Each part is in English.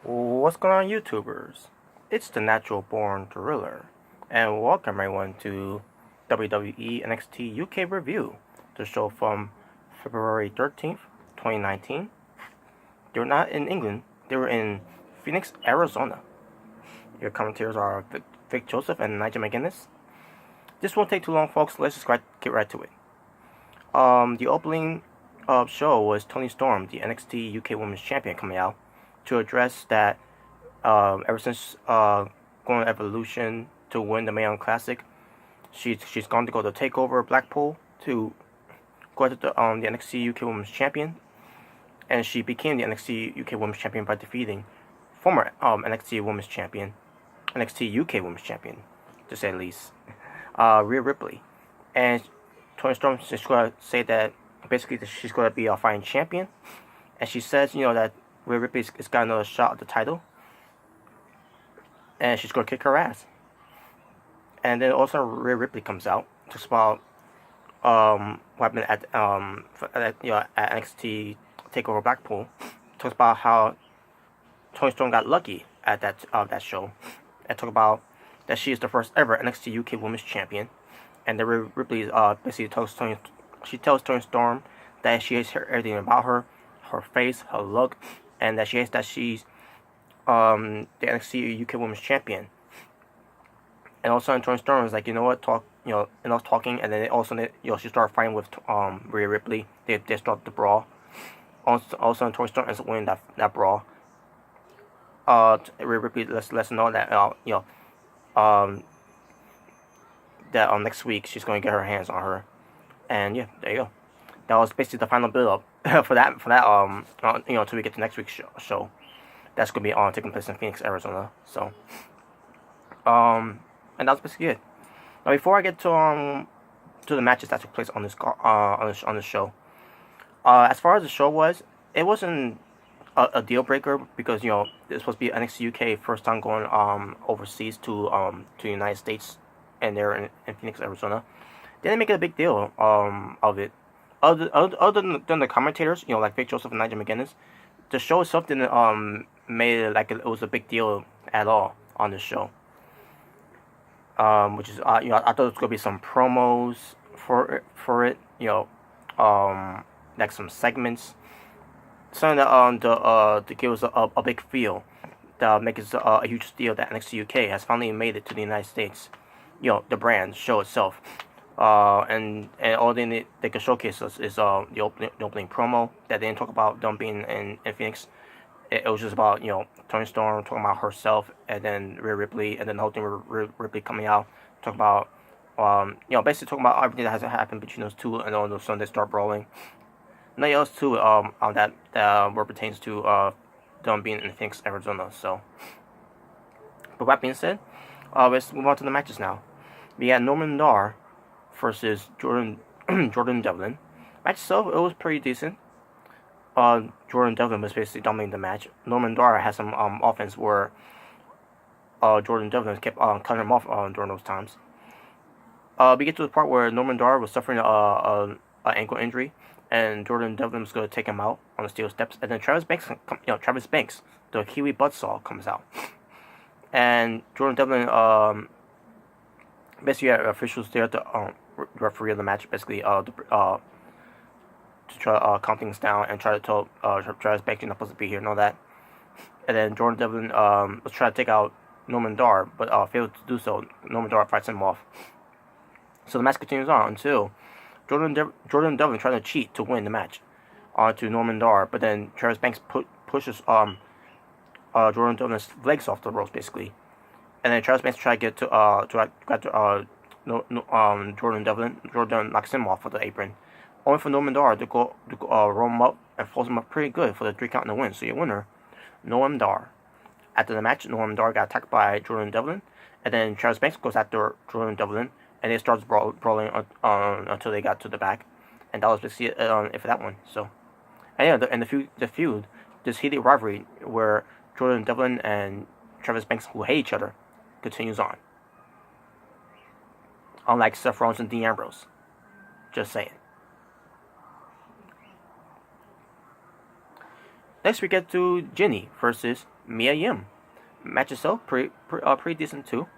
What's going on, YouTubers? It's the Natural Born Gorilla, and welcome everyone to WWE NXT UK review, the show from February 13th, 2019. They were not in England, they were in Phoenix, Arizona. Your commentators are Vic Joseph and Nigel McGuinness. This won't take too long, folks. Let's just get right to it. The opening show was Toni Storm, the NXT UK Women's Champion, coming out to address that ever since going to Evolution to win the Mae Classic, she's gone to go to Takeover Blackpool to go to the NXT UK Women's Champion, and she became the NXT UK Women's Champion by defeating former NXT Women's Champion, NXT UK Women's Champion, to say the least, Rhea Ripley, and Toni Storm is going to say that basically she's going to be a fighting champion, and she says that Rhea Ripley's got another shot at the title, and she's going to kick her ass. And then also Rhea Ripley comes out, talks about what happened at NXT Takeover Blackpool, talks about how Toni Storm got lucky at that show, and talk about that she is the first ever NXT UK Women's Champion, and then Rhea Ripley basically tells Toni Storm that she hates everything about her face, her look, and that she hates that she's the NXT UK Women's Champion. And all of a sudden, Toni Storm was like, you know what, enough talking, and then all of a sudden, she started fighting with Rhea Ripley. They start the brawl. All of a sudden, Toni Storm ends up winning that brawl. Rhea Ripley lets us know that that next week she's going to get her hands on her, and yeah, there you go. That was basically the final build up for that until we get to next week's show. That's going to be taking place in Phoenix, Arizona. So, and that's basically it. Now, before I get to the matches that took place on this show, as far as the show was, it wasn't a deal breaker because it's supposed to be NXT UK first time going overseas to the United States, and they're in Phoenix, Arizona. They didn't make it a big deal of it. Other than the commentators, like Vic Joseph and Nigel McGuinness, the show itself didn't made it like it was a big deal at all on the show. Which is I thought there was gonna be some promos for it, like some segments, something that to give us a big feel, that makes it a huge deal that NXT UK has finally made it to the United States. The brand show itself. And all they could showcase us is the opening promo that they didn't talk about them being in Phoenix. It was just about Toni Storm talking about herself, and then Rhea Ripley, and then the whole thing with Rhea Ripley coming out, talking about basically talking about everything that has happened between those two, and all of a sudden they start brawling. Nothing else too on that where pertains to them being in Phoenix, Arizona. So, but that being said, let's move on to the matches now. We had Norman Dar versus Jordan Devlin. Match itself, it was pretty decent. Jordan Devlin was basically dominating the match. Norman Dar had some offense where Jordan Devlin kept cutting him off during those times. We get to the part where Norman Dar was suffering an ankle injury, and Jordan Devlin was going to take him out on the steel steps, and then Travis Banks, the Kiwi buzzsaw, comes out, and Jordan Devlin basically had officials there to referee the match, basically to try to calm things down and try to tell Travis Banks you're not supposed to be here and all that. And then Jordan Devlin was trying to take out Norman Dar, but failed to do so. Norman Dar fights him off. So the match continues on until Jordan Devlin trying to cheat to win the match onto Norman Dar, but then Travis Banks pushes Jordan Devlin's legs off the ropes, basically. And then Travis Banks try to get to Jordan Devlin. Jordan knocks him off of the apron, only for Norman Dar to roll him up and folds him up pretty good for the 3 count and the win. So your winner, Norman Dar. After the match, Norman Dar got attacked by Jordan Devlin, and then Travis Banks goes after Jordan Devlin, and they start brawling until they got to the back, and that was basically it for that one. So, and yeah, the feud, this heated rivalry where Jordan Devlin and Travis Banks, who hate each other, continues on. Unlike Seth Rollins and Dean Ambrose. Just saying. Next we get to Jinny versus Mia Yim. Match itself pretty decent too.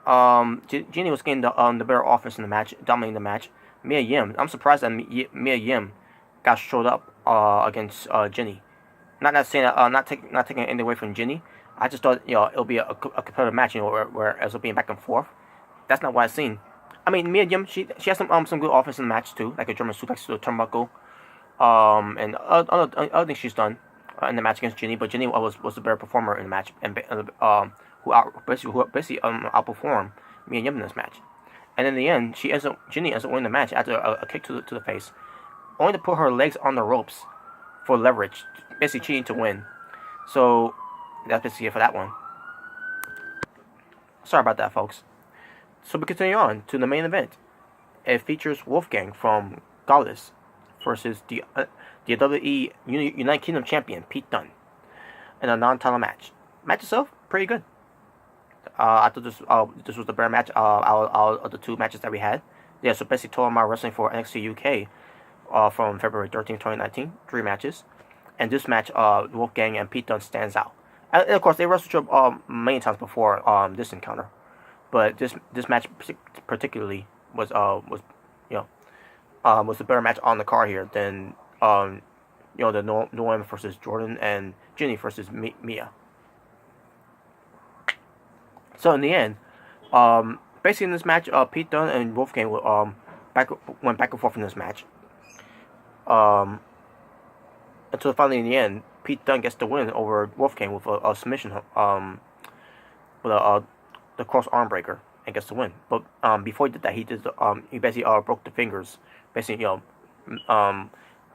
Jinny was getting the better offense in the match, dominating the match. Mia Yim, I'm surprised that Mia Yim got showed up against Jinny. Not saying that, not taking anything away from Jinny. I just thought it'll be a competitive match, where it'll be back and forth. That's not what I've seen. I mean, Mia Yim, she has some good offense in the match too, like a German suplex to the turnbuckle, and other things she's done in the match against Jinny. But Jinny was the better performer in the match, and who basically outperformed Mia Yim in this match. And in the end, Jinny ends up winning the match after a kick to the face, only to put her legs on the ropes for leverage, basically cheating to win. So that's basically it for that one. Sorry about that, folks. So we continue on to the main event. It features Wolfgang from Gaullist versus the WWE United Kingdom champion Pete Dunne in a non-title match. Match itself pretty good. I thought this was the better match out of the two matches that we had. Yeah, so basically Total Amount Wrestling for NXT UK from February 13th, 2019, 3 matches. And this match, Wolfgang and Pete Dunne stands out. And of course, they wrestled many times before this encounter. But this match particularly was a better match on the card here than the Noam versus Jordan and Jinny versus Mia. So in the end, basically in this match, Pete Dunne and Wolfgang went back and forth in this match. Until finally in the end, Pete Dunne gets the win over Wolfgang with a submission, with the cross arm breaker, and gets the win. But before he did that, he basically broke the fingers, basically joint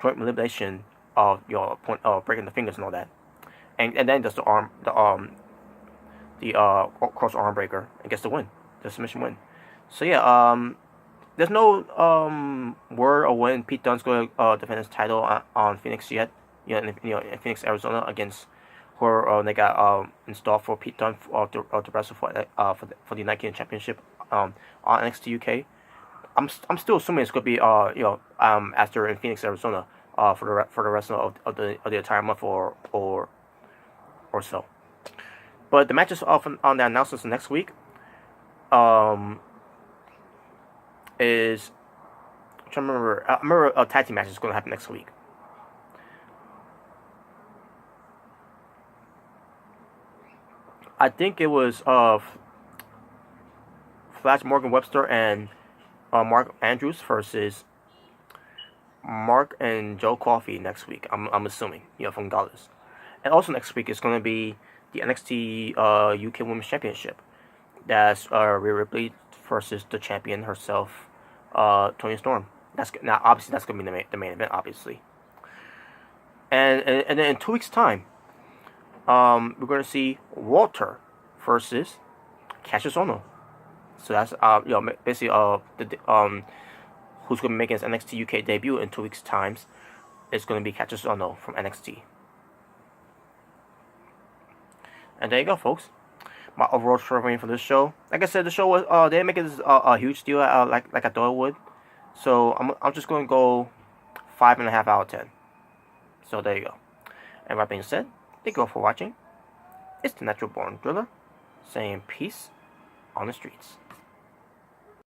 manipulation of breaking the fingers and all that, and then does the cross arm breaker and gets the win, the submission win. So yeah, there's no word of when Pete Dunne's going to defend his title on Phoenix yet. In Phoenix, Arizona, against who they got installed for Pete Dunne to wrestle for the United Kingdom Championship on NXT UK. I'm still assuming it's going to be after in Phoenix, Arizona for the rest of the entire month or so. But the matches on the announcements next week is I'm trying to remember. I remember a tag team match is going to happen next week. I think it was Flash Morgan Webster and Mark Andrews versus Mark and Joe Coffey next week. I'm assuming, from Gaullist. And also next week is going to be the NXT UK Women's Championship. That's Rhea Ripley versus the champion herself, Toni Storm. Now obviously that's going to be the main event, obviously. And then in 2 weeks' time, we're going to see Walter versus Cassius Ohno. So that's basically who's going to be making his NXT UK debut in 2 weeks' times. It's going to be Cassius Ohno from NXT. And there you go, folks. My overall score rating for this show. Like I said, the show was they didn't make it a huge deal like I thought it would. So I'm just going to go 5.5 out of 10. So there you go. And that being said, thank you all for watching. It's the Natural Born Driller saying peace on the streets.